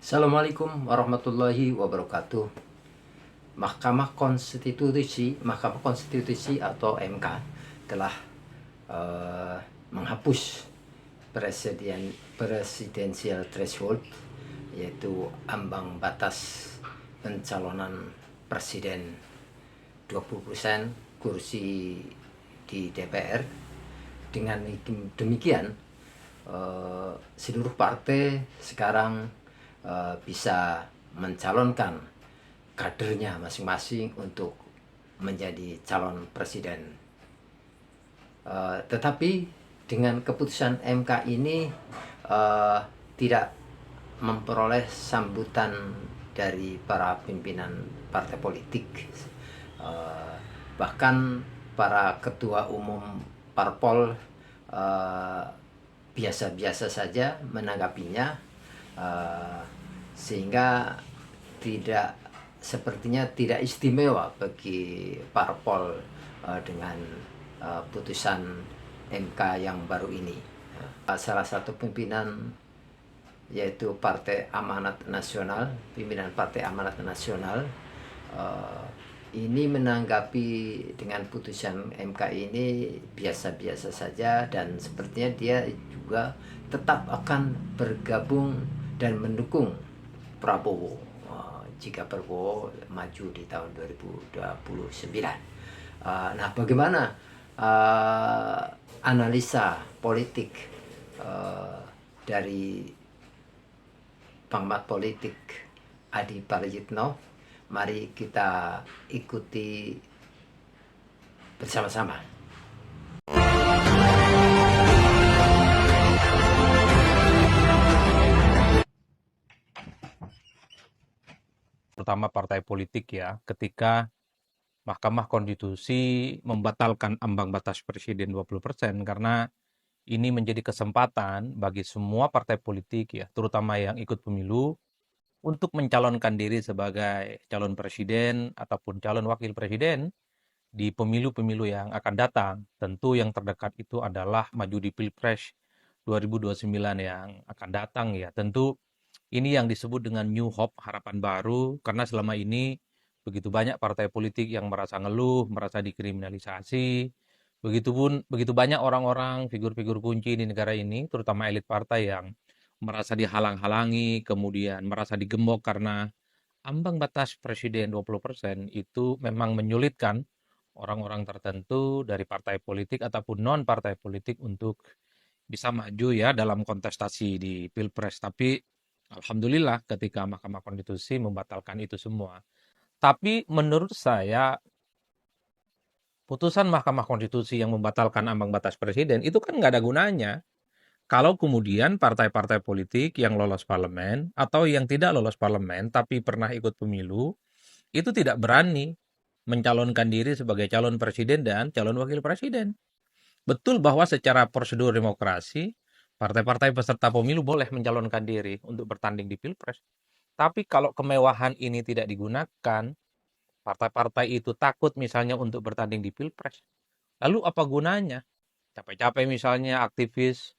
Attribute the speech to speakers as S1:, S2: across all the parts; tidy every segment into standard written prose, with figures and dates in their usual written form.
S1: Assalamualaikum warahmatullahi wabarakatuh. Mahkamah Konstitusi atau MK telah menghapus presidensial threshold, yaitu ambang batas pencalonan presiden 20% kursi di DPR. Dengan demikian, seluruh partai sekarang bisa mencalonkan kadernya masing-masing untuk menjadi calon presiden. Tetapi dengan keputusan MK ini tidak memperoleh sambutan dari para pimpinan partai politik. Bahkan para ketua umum parpol biasa-biasa saja menanggapinya, sehingga sepertinya tidak istimewa bagi parpol dengan putusan MK yang baru ini. Salah satu pimpinan, yaitu pimpinan Partai Amanat Nasional, ini menanggapi dengan putusan MK ini biasa-biasa saja, dan sepertinya dia juga tetap akan bergabung dan mendukung Prabowo jika Prabowo maju di tahun 2029. Nah, bagaimana analisa politik dari pengamat politik Adi Prayitno? Mari kita ikuti bersama-sama.
S2: Terutama partai politik ya, ketika Mahkamah Konstitusi membatalkan ambang batas presiden 20% karena ini menjadi kesempatan bagi semua partai politik ya, terutama yang ikut pemilu, untuk mencalonkan diri sebagai calon presiden ataupun calon wakil presiden di pemilu-pemilu yang akan datang. Tentu yang terdekat itu adalah maju di Pilpres 2029 yang akan datang ya. Tentu ini yang disebut dengan New Hope, harapan baru, karena selama ini begitu banyak partai politik yang merasa ngeluh, merasa dikriminalisasi. Begitu banyak orang-orang, figur-figur kunci di negara ini, terutama elit partai yang merasa dihalang-halangi, kemudian merasa digembok karena ambang batas presiden 20% itu memang menyulitkan orang-orang tertentu dari partai politik ataupun non partai politik untuk bisa maju ya dalam kontestasi di Pilpres. Tapi alhamdulillah ketika Mahkamah Konstitusi membatalkan itu semua. Tapi menurut saya putusan Mahkamah Konstitusi yang membatalkan ambang batas presiden itu kan nggak ada gunanya kalau kemudian partai-partai politik yang lolos parlemen atau yang tidak lolos parlemen tapi pernah ikut pemilu itu tidak berani mencalonkan diri sebagai calon presiden dan calon wakil presiden. Betul bahwa secara prosedur demokrasi, partai-partai peserta pemilu boleh mencalonkan diri untuk bertanding di Pilpres. Tapi kalau kemewahan ini tidak digunakan, partai-partai itu takut misalnya untuk bertanding di Pilpres. Lalu apa gunanya? Capek-capek misalnya aktivis,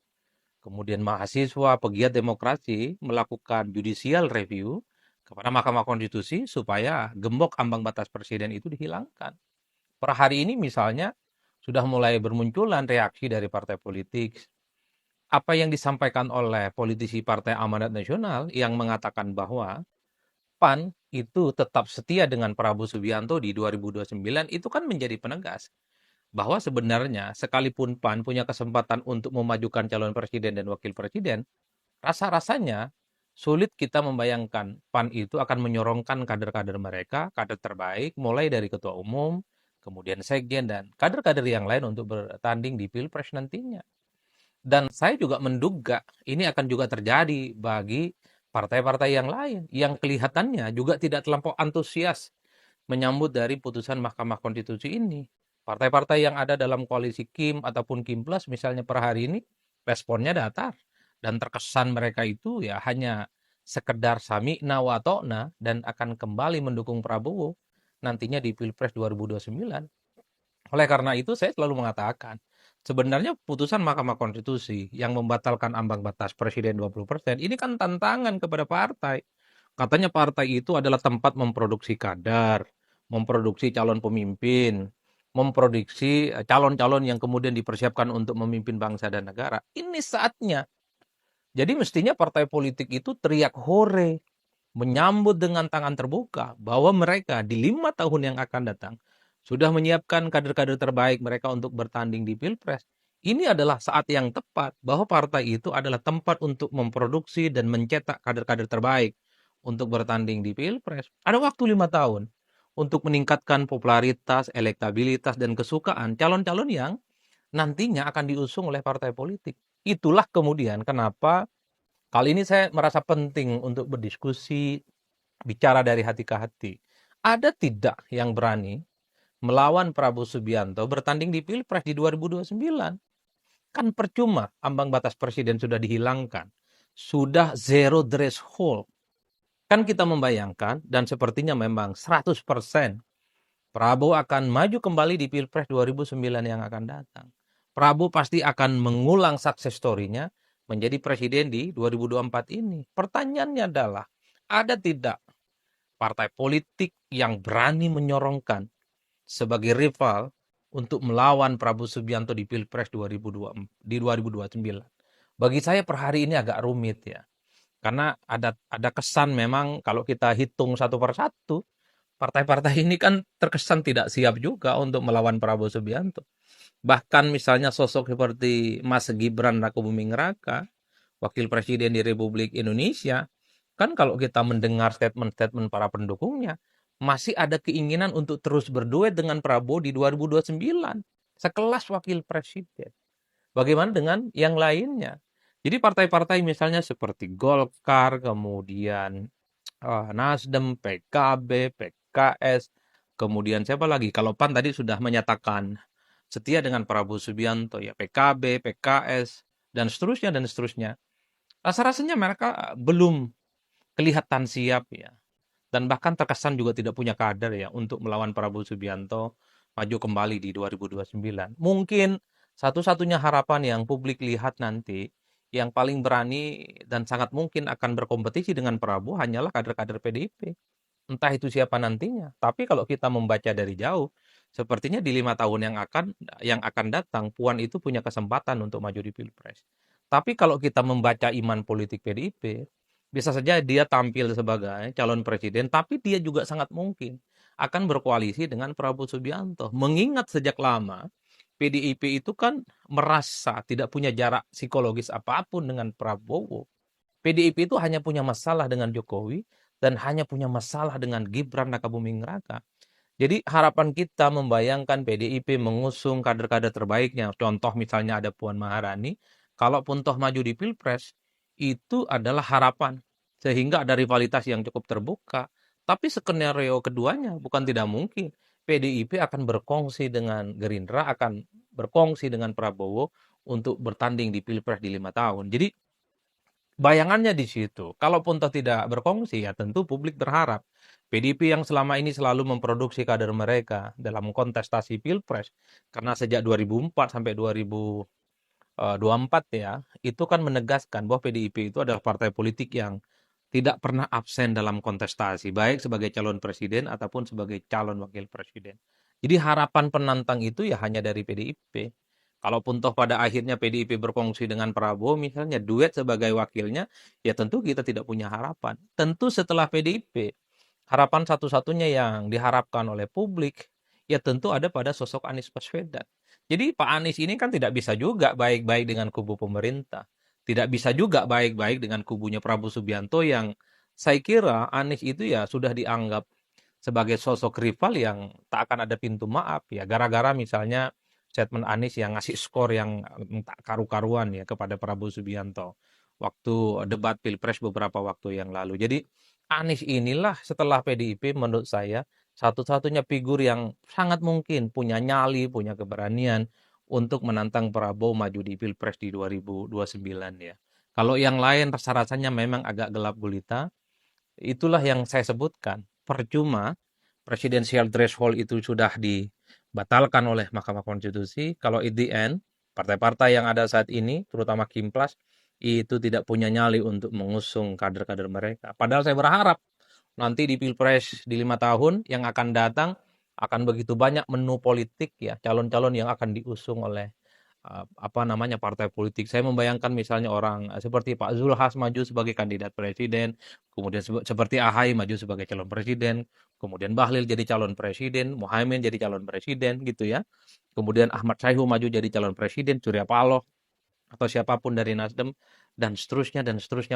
S2: kemudian mahasiswa, pegiat demokrasi melakukan judicial review kepada Mahkamah Konstitusi supaya gembok ambang batas presiden itu dihilangkan. Per hari ini misalnya sudah mulai bermunculan reaksi dari partai politik. Apa yang disampaikan oleh politisi Partai Amanat Nasional yang mengatakan bahwa PAN itu tetap setia dengan Prabowo Subianto di 2029 itu kan menjadi penegas bahwa sebenarnya sekalipun PAN punya kesempatan untuk memajukan calon presiden dan wakil presiden, rasa-rasanya sulit kita membayangkan PAN itu akan menyorongkan kader-kader mereka, kader terbaik, mulai dari ketua umum, kemudian sekjen, dan kader-kader yang lain untuk bertanding di Pilpres nantinya. Dan saya juga menduga ini akan juga terjadi bagi partai-partai yang lain yang kelihatannya juga tidak terlampau antusias menyambut dari putusan Mahkamah Konstitusi ini. Partai-partai yang ada dalam koalisi Kim ataupun Kim Plus misalnya per hari ini responnya datar dan terkesan mereka itu ya hanya sekedar sami'na wa ta'na dan akan kembali mendukung Prabowo nantinya di Pilpres 2029. Oleh karena itu saya selalu mengatakan sebenarnya putusan Mahkamah Konstitusi yang membatalkan ambang batas presiden 20% ini kan tantangan kepada partai Katanya partai itu adalah tempat memproduksi kader, memproduksi calon pemimpin, memproduksi calon-calon yang kemudian dipersiapkan untuk memimpin bangsa dan negara. Ini saatnya. Jadi mestinya partai politik itu teriak hore, menyambut dengan tangan terbuka bahwa mereka di 5 tahun yang akan datang sudah menyiapkan kader-kader terbaik mereka untuk bertanding di Pilpres. Ini adalah saat yang tepat bahwa partai itu adalah tempat untuk memproduksi dan mencetak kader-kader terbaik untuk bertanding di Pilpres. Ada waktu 5 tahun untuk meningkatkan popularitas, elektabilitas, dan kesukaan calon-calon yang nantinya akan diusung oleh partai politik. Itulah kemudian kenapa kali ini saya merasa penting untuk berdiskusi, bicara dari hati ke hati. Ada tidak yang berani melawan Prabowo Subianto bertanding di Pilpres di 2029? Kan percuma ambang batas presiden sudah dihilangkan. Sudah zero threshold. Kan kita membayangkan dan sepertinya memang 100% Prabowo akan maju kembali di Pilpres 2009 yang akan datang. Prabowo pasti akan mengulang sukses story-nya menjadi presiden di 2024 ini. Pertanyaannya adalah, ada tidak partai politik yang berani menyorongkan sebagai rival untuk melawan Prabowo Subianto di Pilpres 2029? Bagi saya per hari ini agak rumit ya. Karena ada kesan memang kalau kita hitung satu persatu, partai-partai ini kan terkesan tidak siap juga untuk melawan Prabowo Subianto. Bahkan misalnya sosok seperti Mas Gibran Rakebuming Raka, Wakil Presiden di Republik Indonesia, kan kalau kita mendengar statement-statement para pendukungnya, masih ada keinginan untuk terus berduet dengan Prabowo di 2029. Sekelas Wakil Presiden. Bagaimana dengan yang lainnya? Jadi partai-partai misalnya seperti Golkar, kemudian Nasdem, PKB, PKS, kemudian siapa lagi? Kalau PAN tadi sudah menyatakan setia dengan Prabowo Subianto, ya PKB, PKS, dan seterusnya dan seterusnya. Rasa-rasanya mereka belum kelihatan siap ya. Dan bahkan terkesan juga tidak punya kader ya untuk melawan Prabowo Subianto maju kembali di 2029. Mungkin satu-satunya harapan yang publik lihat nanti yang paling berani dan sangat mungkin akan berkompetisi dengan Prabowo hanyalah kader-kader PDIP. Entah itu siapa nantinya. Tapi kalau kita membaca dari jauh, sepertinya di 5 tahun yang akan datang, Puan itu punya kesempatan untuk maju di Pilpres. Tapi kalau kita membaca iman politik PDIP, bisa saja dia tampil sebagai calon presiden, tapi dia juga sangat mungkin akan berkoalisi dengan Prabowo Subianto. Mengingat sejak lama, PDIP itu kan merasa tidak punya jarak psikologis apapun dengan Prabowo. PDIP itu hanya punya masalah dengan Jokowi dan hanya punya masalah dengan Gibran Rakabuming Raka. Jadi harapan kita membayangkan PDIP mengusung kader-kader terbaiknya. Contoh misalnya ada Puan Maharani, kalaupun toh maju di Pilpres, itu adalah harapan. Sehingga ada rivalitas yang cukup terbuka. Tapi skenario keduanya bukan tidak mungkin. PDIP akan berkongsi dengan Gerindra, akan berkongsi dengan Prabowo untuk bertanding di Pilpres di 5 tahun. Jadi bayangannya di situ. Kalaupun toh tidak berkongsi, ya tentu publik berharap PDIP yang selama ini selalu memproduksi kader mereka dalam kontestasi Pilpres, karena sejak 2004 sampai 2024 ya, itu kan menegaskan bahwa PDIP itu adalah partai politik yang tidak pernah absen dalam kontestasi, baik sebagai calon presiden ataupun sebagai calon wakil presiden. Jadi harapan penantang itu ya hanya dari PDIP. Kalaupun toh pada akhirnya PDIP berkongsi dengan Prabowo misalnya duet sebagai wakilnya, ya tentu kita tidak punya harapan. Tentu setelah PDIP, harapan satu-satunya yang diharapkan oleh publik, ya tentu ada pada sosok Anies Baswedan. Jadi Pak Anies ini kan tidak bisa juga baik-baik dengan kubu pemerintah. Tidak bisa juga baik-baik dengan kubunya Prabowo Subianto yang saya kira Anies itu ya sudah dianggap sebagai sosok rival yang tak akan ada pintu maaf ya. Gara-gara misalnya statement Anies yang ngasih skor yang tak karu-karuan ya kepada Prabowo Subianto waktu debat Pilpres beberapa waktu yang lalu. Jadi Anies inilah setelah PDIP menurut saya satu-satunya figur yang sangat mungkin punya nyali, punya keberanian untuk menantang Prabowo maju di Pilpres di 2029 ya. Kalau yang lain rasa-rasanya memang agak gelap gulita, itulah yang saya sebutkan. Percuma presidensial threshold itu sudah dibatalkan oleh Mahkamah Konstitusi. Kalau at the end, partai-partai yang ada saat ini, terutama Kimplas, itu tidak punya nyali untuk mengusung kader-kader mereka. Padahal saya berharap nanti di Pilpres di 5 tahun yang akan datang akan begitu banyak menu politik ya, calon-calon yang akan diusung oleh apa namanya partai politik. Saya membayangkan misalnya orang seperti Pak Zulhas maju sebagai kandidat presiden, kemudian seperti Ahy maju sebagai calon presiden, kemudian Bahlil jadi calon presiden, Muhaimin jadi calon presiden gitu ya. Kemudian Ahmad Saihu maju jadi calon presiden, Surya Paloh atau siapapun dari Nasdem dan seterusnya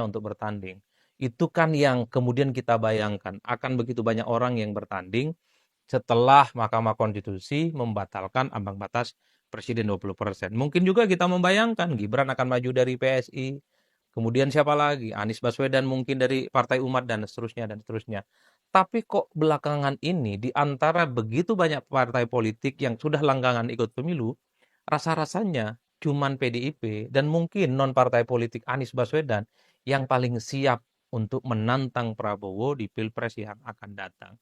S2: untuk bertanding. Itu kan yang kemudian kita bayangkan akan begitu banyak orang yang bertanding setelah Mahkamah Konstitusi membatalkan ambang batas presiden 20%. Mungkin juga kita membayangkan Gibran akan maju dari PSI. Kemudian siapa lagi? Anies Baswedan mungkin dari Partai Umat dan seterusnya dan seterusnya. Tapi kok belakangan ini di antara begitu banyak partai politik yang sudah langganan ikut pemilu, rasa-rasanya cuman PDIP dan mungkin non partai politik Anies Baswedan yang paling siap untuk menantang Prabowo di Pilpres yang akan datang.